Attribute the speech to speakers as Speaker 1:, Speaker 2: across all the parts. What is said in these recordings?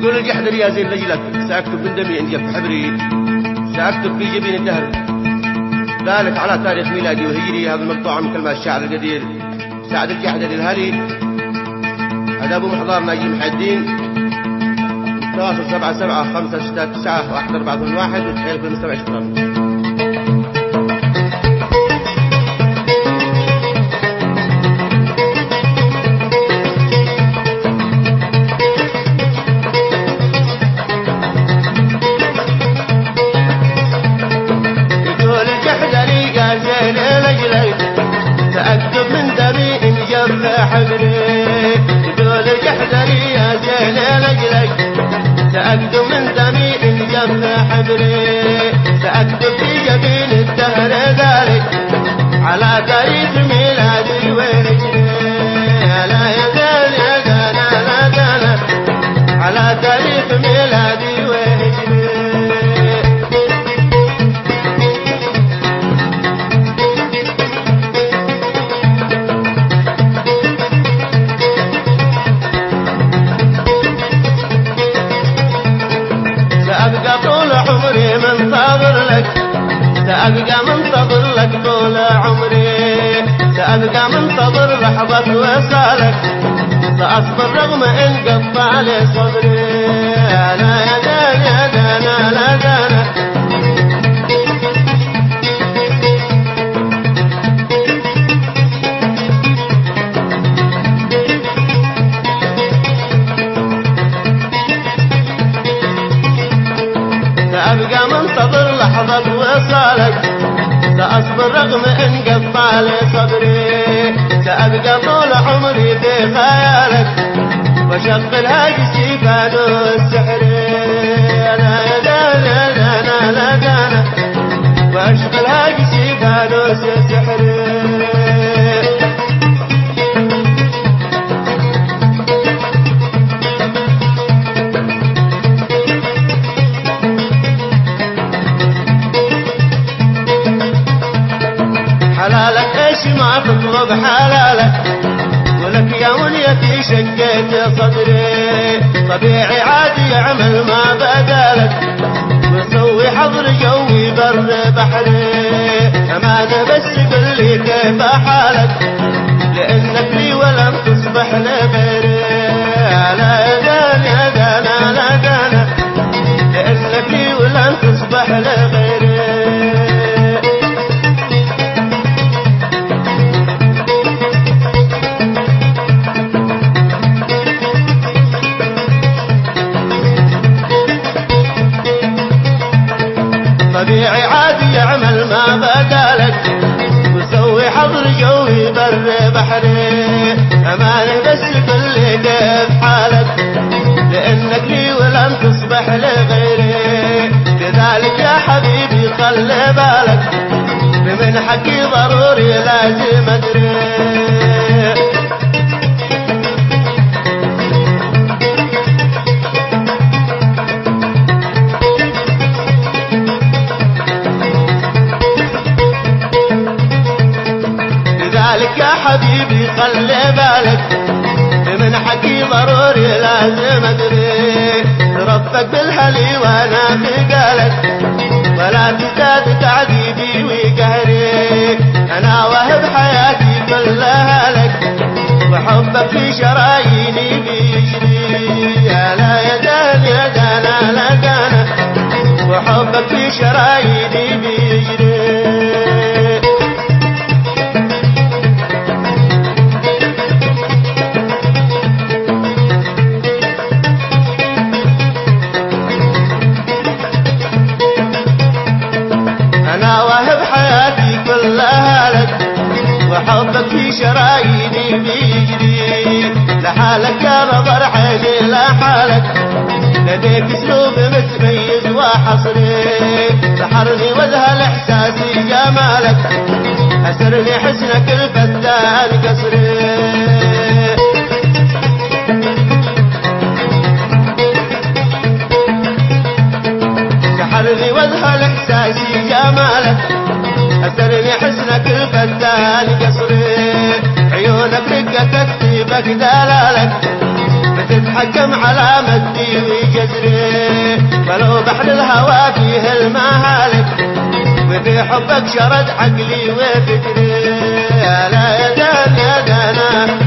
Speaker 1: يقول الجحدر يا زين رجلك سأكتب من دمي عند جف حبري، سأكتب في جبين الدهر ذلك على تاريخ ميلادي وهجري. هذا المقطوعة من كلمات الشاعر القدير سعد الجحدر الهلي. هذا أبو محضار ناجي محي الدين. تواصل 7756691481 وتحية كل مستمع. شكرا.
Speaker 2: سأكتب من دمي إن جف حبري، يقول الجحدري يا زين لجلك. سأكتب من دمي إن جف حبري، سأكتب في جبين الدهر ذلك على تاريخ ميلادي وهجري. لا يزال يدانا لا دانا على تاريخ ميلادي وهجري. سأبقى طول عمري منتظر لك، سأبقى منتظر لك طول عمري، سأبقى منتظر لحظة وصالك، سأصبر رغم إن قطع لي صبري. لا يدان يدانا لا دانا سأبقى منتظر لحظة وصالك، سأصبر رغم إن قطع لي صبري. سأبقى طول عمري في خيالك وشغل هاجسي فانوس سحري. لا يدان يدانا لا دانا وأشغل هاجسي فانوس سحري. حلالك ايش ما تطلب حلالك، ولك يا منيتي شقيت صدري. طبيعي عادي يعمل ما بدالك وسوي حظر جوي بر بحري. امانه بس قل لي كيف حالك لانك لي ولم تصبح لغيري. لا يدان يدانا لا دانا لانك لي ولم تصبح لغيري. طبيعي عادي يعمل ما بدالك وسوي حظر جوي بر بحري. أمانة بس قل لي كيف حالك لأنك لي ولم تصبح لغيري. لذلك يا حبيبي خلي بالك بمن حكي ضروري لازم أدري. لذلك يا حبيبي خلي بالك بمن حكي ضروري لازم أدري. ربك بالهلي وانا في قالك ولا تزداد تعذيبي وقهري. انا واهب حياتي كلها لك وحبك في شراييني بيجري. لا يدان يدانا لا دانا وحبك في شراييني بيجري. أنا واهب حياتي كلها لك وحبك في شراييني بيجري. لحالك يا نظر عيني لحالك لديك اسلوب متميز وحصري. سحرني واذهل احساسي جمالك اسرني حسنك الفتان قصري. سحرني واذهل احساسي جمالك اسرني حسنك الفتان قصري. عيونك رقتك طيبك دلالك تتحكم على مدي وجزري ولو بحر الهوى فيه المهالك وفي حبك شرد عقلي وفكري يا لا يا دان يا دانا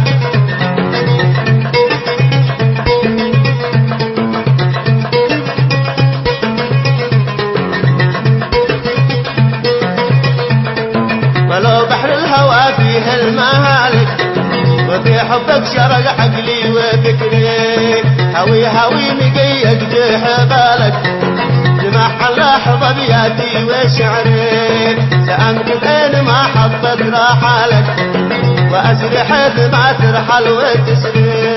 Speaker 2: ولو بحر الهوى فيه المهالك وفي حبك شرق عقلي وفكري هوي هوي مقيد بحبالك جمع اللحظة بياتي وشعري سأمكن أين ما حطت راحالك وأسري حيث ما ترحل وتسري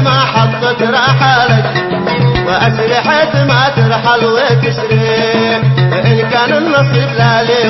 Speaker 2: ما حطت راحلك وأسري حيث ما ترحل وتسري إن كان النصيب لا لي